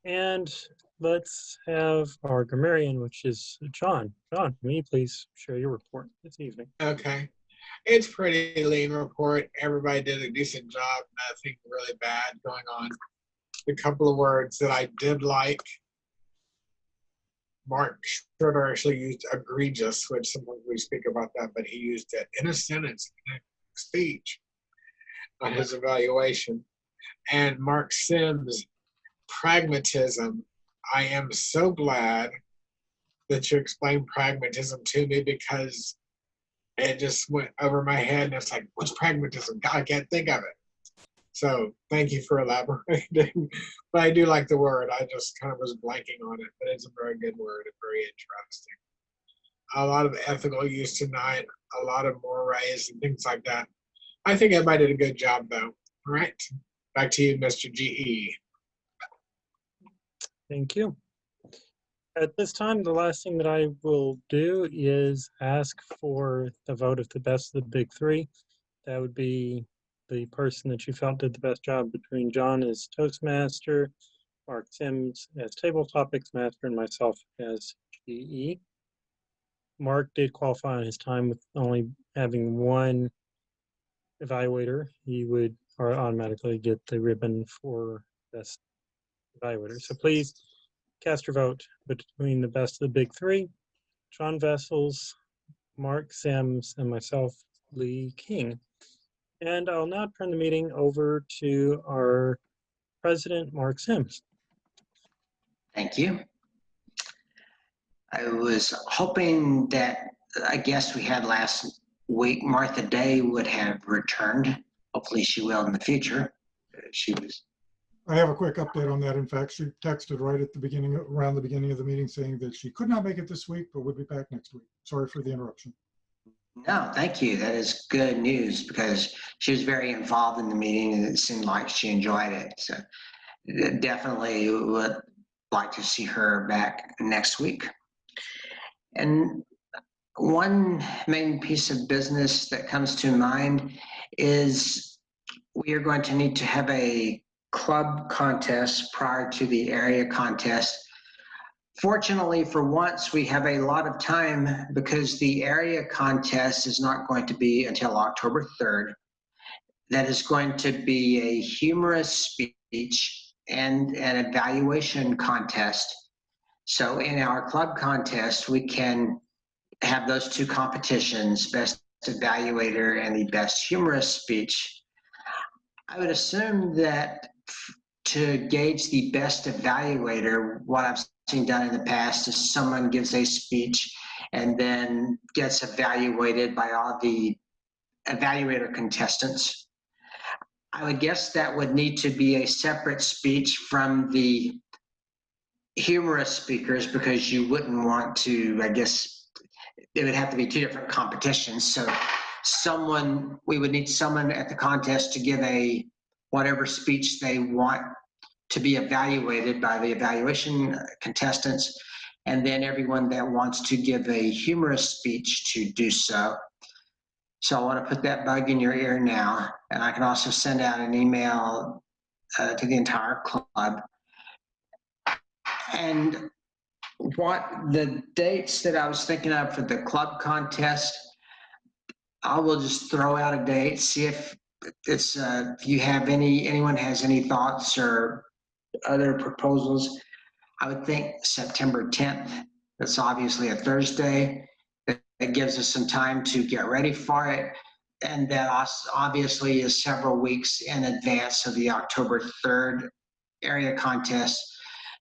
Speaker 4: And let's have our grammarian, which is John. John, may you please share your report this evening?
Speaker 2: Okay. It's pretty lean report. Everybody did a decent job. Nothing really bad going on. A couple of words that I did like. Mark Schroeder actually used egregious, which sometimes we speak about that, but he used it in a sentence, in a speech on his evaluation. And Mark Sims, pragmatism. I am so glad that you explained pragmatism to me, because it just went over my head and it's like, what's pragmatism? God, I can't think of it. So thank you for elaborating. But I do like the word. I just kind of was blanking on it, but it's a very good word and very interesting. A lot of ethical use tonight, a lot of mores and things like that. I think everybody did a good job though. All right, back to you, Mr. GE.
Speaker 4: Thank you. At this time, the last thing that I will do is ask for the vote of the best of the big 3. That would be the person that you felt did the best job between John as Toastmaster, Mark Sims as Table Topics Master, and myself as GE. Mark did qualify on his time with only having 1 evaluator. He would automatically get the ribbon for best evaluator. So please cast your vote between the best of the big 3, John Vessels, Mark Sims, and myself, Lee King. And I'll now turn the meeting over to our president, Mark Sims.
Speaker 5: Thank you. I was hoping that a guest we had last week, Martha Day, would have returned. Hopefully she will in the future. She was.
Speaker 6: I have a quick update on that. In fact, she texted right at the beginning, around the beginning of the meeting, saying that she could not make it this week, but would be back next week. Sorry for the interruption.
Speaker 5: No, thank you. That is good news, because she was very involved in the meeting and it seemed like she enjoyed it. So definitely would like to see her back next week. And one main piece of business that comes to mind is we are going to need to have a club contest prior to the area contest. Fortunately, for once, we have a lot of time, because the area contest is not going to be until October 3rd. That is going to be a humorous speech and an evaluation contest. So in our club contest, we can have those 2 competitions, best evaluator and the best humorous speech. I would assume that to gauge the best evaluator, what I've seen done in the past is someone gives a speech and then gets evaluated by all the evaluator contestants. I would guess that would need to be a separate speech from the humorous speakers, because you wouldn't want to, I guess, it would have to be 2 different competitions. So we would need someone at the contest to give whatever speech they want to be evaluated by the evaluation contestants, and then everyone that wants to give a humorous speech to do so. So I want to put that bug in your ear now, and I can also send out an email to the entire club. And what the dates that I was thinking of for the club contest, I will just throw out a date, see if it's if you have anyone has any thoughts or other proposals. I would think September 10th. That's obviously a Thursday. It gives us some time to get ready for it. And that obviously is several weeks in advance of the October 3rd area contest.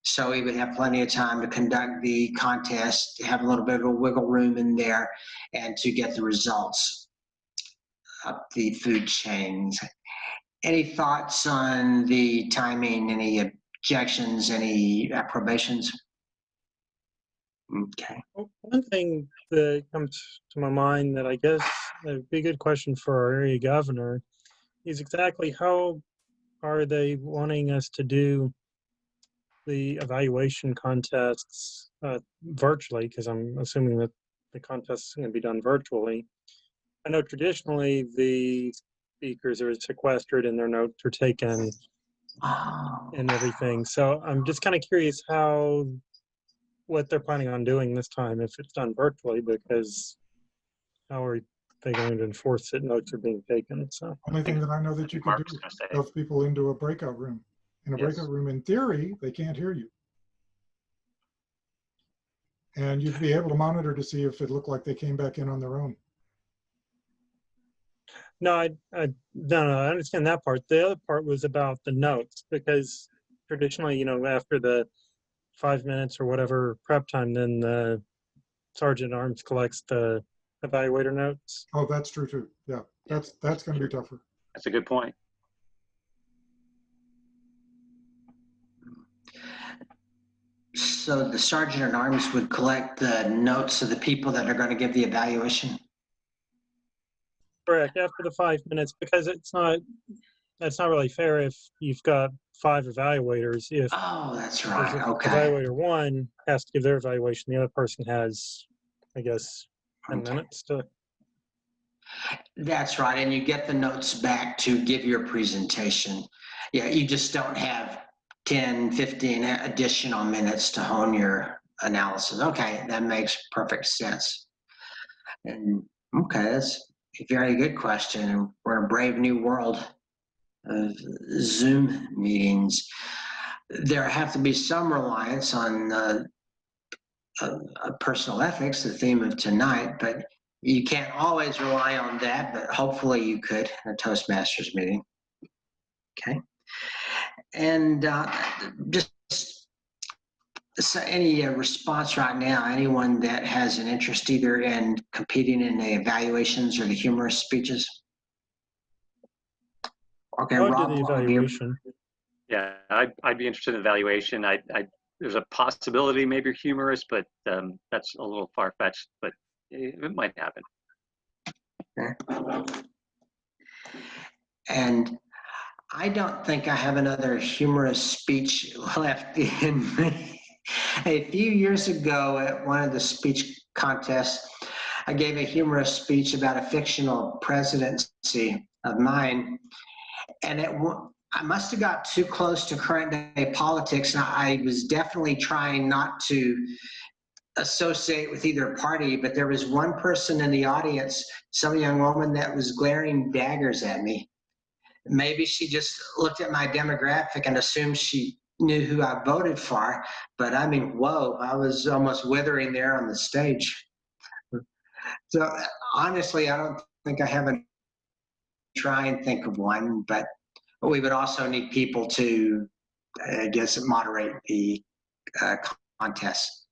Speaker 5: So we would have plenty of time to conduct the contest, have a little bit of a wiggle room in there, and to get the results up the food chains. Any thoughts on the timing? Any objections? Any approbations? Okay.
Speaker 4: One thing that comes to my mind that I guess would be a good question for our area governor is exactly how are they wanting us to do the evaluation contests virtually, because I'm assuming that the contest is going to be done virtually. I know traditionally the speakers are sequestered and their notes are taken and everything. So I'm just kind of curious what they're planning on doing this time if it's done virtually, because how are they going to enforce that notes are being taken? So
Speaker 6: Only thing that I know that you could
Speaker 1: Mark
Speaker 6: do
Speaker 1: was gonna
Speaker 6: is
Speaker 1: say.
Speaker 6: shove people into a breakout room. In a
Speaker 1: Yes.
Speaker 6: breakout room, in theory, they can't hear you. And you'd be able to monitor to see if it looked like they came back in on their own.
Speaker 4: no, I understand that part. The other part was about the notes, because traditionally, after the 5 minutes or whatever prep time, then the sergeant at arms collects the evaluator notes.
Speaker 6: Oh, that's true too. Yeah, that's going to be tougher.
Speaker 1: That's a good point.
Speaker 5: So the sergeant at arms would collect the notes of the people that are going to give the evaluation?
Speaker 4: Correct, after the 5 minutes, because that's not really fair if you've got 5 evaluators. If
Speaker 5: Oh, that's right.
Speaker 4: if
Speaker 5: Okay.
Speaker 4: evaluator 1 has to give their evaluation, the other person has, I guess, 10
Speaker 5: Okay.
Speaker 4: minutes to.
Speaker 5: That's right. And you get the notes back to give your presentation. Yeah, you just don't have 10, 15 additional minutes to hone your analysis. Okay, that makes perfect sense. And okay, that's a very good question. And we're in a brave new world of Zoom meetings. There have to be some reliance on personal ethics, the theme of tonight, but you can't always rely on that, but hopefully you could in a Toastmasters meeting. Okay. And just so any response right now, anyone that has an interest either in competing in the evaluations or the humorous speeches? Okay,
Speaker 4: I would do
Speaker 5: Rob,
Speaker 4: the
Speaker 5: what would be your-
Speaker 4: evaluation.
Speaker 1: Yeah, I'd be interested in evaluation. There's a possibility maybe humorous, but that's a little far-fetched, but it might happen.
Speaker 5: Okay. And I don't think I have another humorous speech left in me. A few years ago at one of the speech contests, I gave a humorous speech about a fictional presidency of mine, and I must have got too close to current day politics, and I was definitely trying not to associate with either party, but there was one person in the audience, some young woman, that was glaring daggers at me. Maybe she just looked at my demographic and assumed she knew who I voted for, but I mean, whoa, I was almost withering there on the stage. So honestly, I don't think I haven't try and think of one, but we would also need people to, I guess, moderate the contest.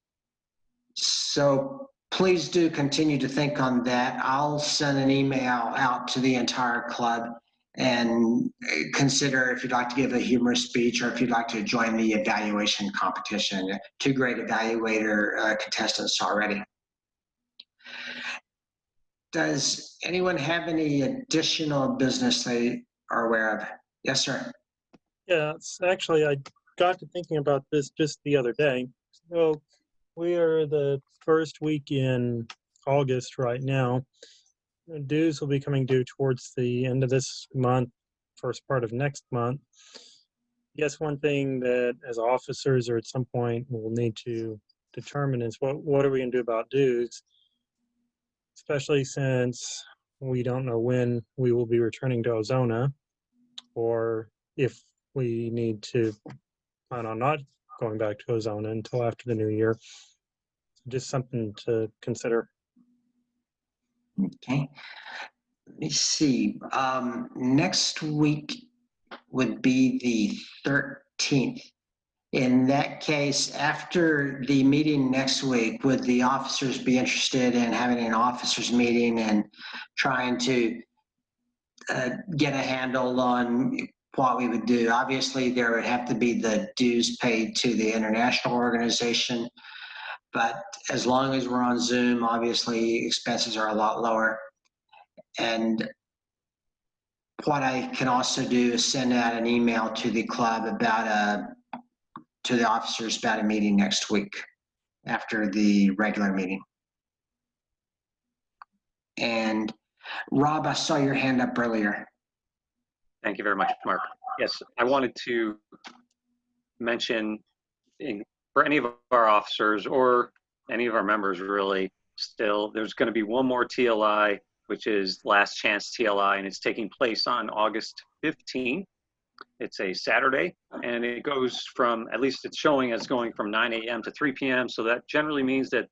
Speaker 5: So please do continue to think on that. I'll send an email out to the entire club and consider if you'd like to give a humorous speech or if you'd like to join the evaluation competition. 2 great evaluator contestants already. Does anyone have any additional business they are aware of? Yes, sir.
Speaker 4: Yeah, it's actually, I got to thinking about this just the other day. So we are the first week in August right now. Dues will be coming due towards the end of this month, first part of next month. Yes, one thing that as officers or at some point we'll need to determine is what are we going to do about dues, especially since we don't know when we will be returning to Ozona, or if we need to plan on not going back to Ozona until after the new year. Just something to consider.
Speaker 5: Okay. Let me see. Next week would be the 13th. In that case, after the meeting next week, would the officers be interested in having an officers meeting and trying to get a handle on what we would do? Obviously, there would have to be the dues paid to the international organization, but as long as we're on Zoom, obviously expenses are a lot lower. And what I can also do is send out an email to the club about to the officers about a meeting next week after the regular meeting. And Rob, I saw your hand up earlier.
Speaker 1: Thank you very much, Mark. Yes, I wanted to mention for any of our officers or any of our members really, still, there's going to be one more TLI, which is Last Chance TLI, and it's taking place on August 15th. It's a Saturday, and it goes from, at least it's showing as going from 9 a.m. to 3 p.m. So that generally means that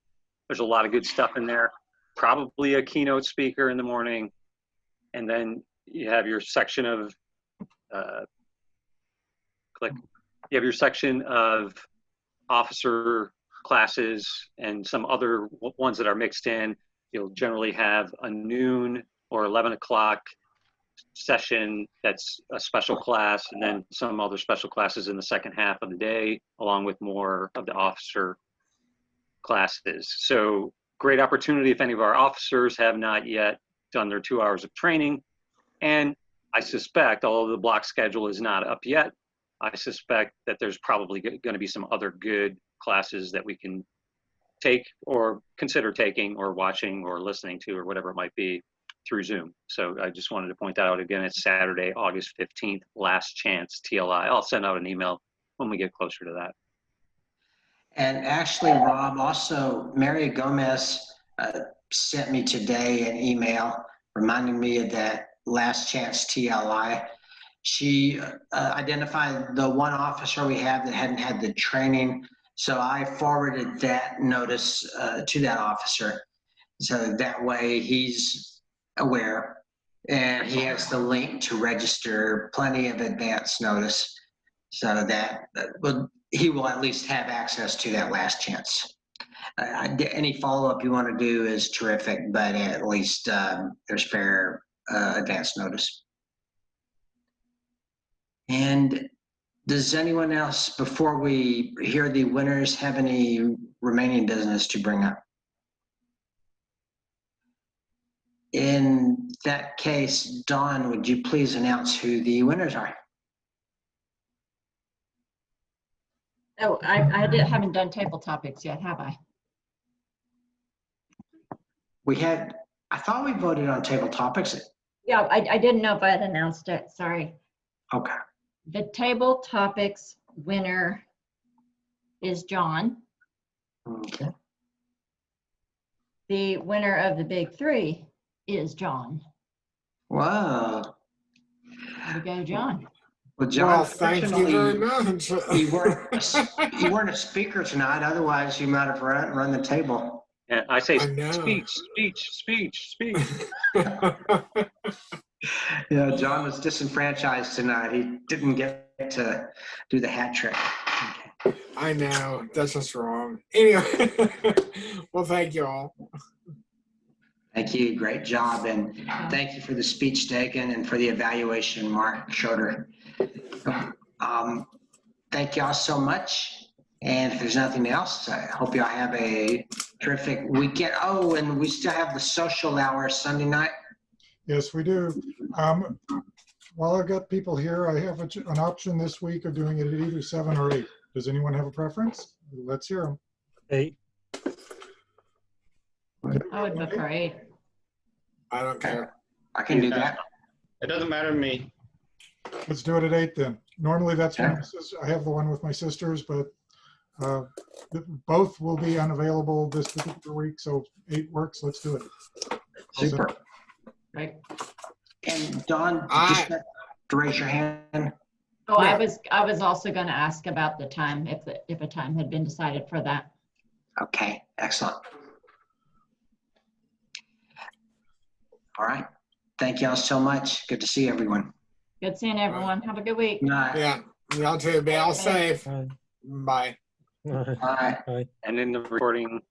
Speaker 1: there's a lot of good stuff in there. Probably a keynote speaker in the morning, and then you have your section of you have your section of officer classes and some other ones that are mixed in. You'll generally have a noon or 11 o'clock session that's a special class, and then some other special classes in the second half of the day, along with more of the officer classes. So great opportunity if any of our officers have not yet done their 2 hours of training. And I suspect, although the block schedule is not up yet, I suspect that there's probably going to be some other good classes that we can take or consider taking or watching or listening to or whatever it might be through Zoom. So I just wanted to point that out again. It's Saturday, August 15th, Last Chance TLI. I'll send out an email when we get closer to that.
Speaker 5: And actually, Rob, also, Mary Gomez sent me today an email reminding me of that Last Chance TLI. She identified the one officer we have that hadn't had the training. So I forwarded that notice to that officer. So that way he's aware and he has the link to register plenty of advance notice so that he will at least have access to that last chance. Any follow-up you want to do is terrific, but at least there's fair advance notice. And does anyone else, before we hear the winners, have any remaining business to bring up? In that case, Dawn, would you please announce who the winners are?
Speaker 3: Oh, I haven't done table topics yet, have I?
Speaker 5: I thought we voted on table topics.
Speaker 3: Yeah, I didn't know if I had announced it, sorry.
Speaker 5: Okay.
Speaker 3: The table topics winner is John.
Speaker 5: Okay.
Speaker 3: The winner of the big three is John.
Speaker 5: Wow.
Speaker 3: There we go, John.
Speaker 5: Well, John,
Speaker 2: Well, thank you very much.
Speaker 5: you weren't a speaker tonight. Otherwise, you might have run the table.
Speaker 1: And I say
Speaker 2: I know.
Speaker 1: speech.
Speaker 5: Yeah, John was disenfranchised tonight. He didn't get to do the hat trick. Okay.
Speaker 2: I know. That's just wrong. Anyway, well, thank you all.
Speaker 5: Thank you. Great job. And thank you for the speech taken and for the evaluation, Mark Schroeder. Thank y'all so much. And if there's nothing else, I hope y'all have a terrific weekend. Oh, and we still have the social hour Sunday night.
Speaker 6: Yes, we do. while I've got people here, I have an option this week of doing it at either 7 or 8. Does anyone have a preference? Let's hear them.
Speaker 4: 8.
Speaker 3: I would prefer 8.
Speaker 2: I don't care.
Speaker 5: I can do that.
Speaker 7: It doesn't matter to me.
Speaker 6: Let's do it at 8 then. Normally that's when
Speaker 5: Yeah.
Speaker 6: I have the one with my sisters, but both will be unavailable this particular week, so 8 works. Let's do it.
Speaker 5: Super.
Speaker 3: Right.
Speaker 5: And Dawn, just to raise your hand.
Speaker 3: Oh,
Speaker 2: Yeah.
Speaker 3: I was also going to ask about the time, if a time had been decided for that.
Speaker 5: Okay, excellent. All right. Thank y'all so much. Good to see everyone.
Speaker 3: Good seeing everyone. Have a good week.
Speaker 5: Good night.
Speaker 2: Yeah, y'all too. Be all safe.
Speaker 4: Aye.
Speaker 2: Bye.
Speaker 4: Aye.
Speaker 5: Bye.
Speaker 1: And in the recording,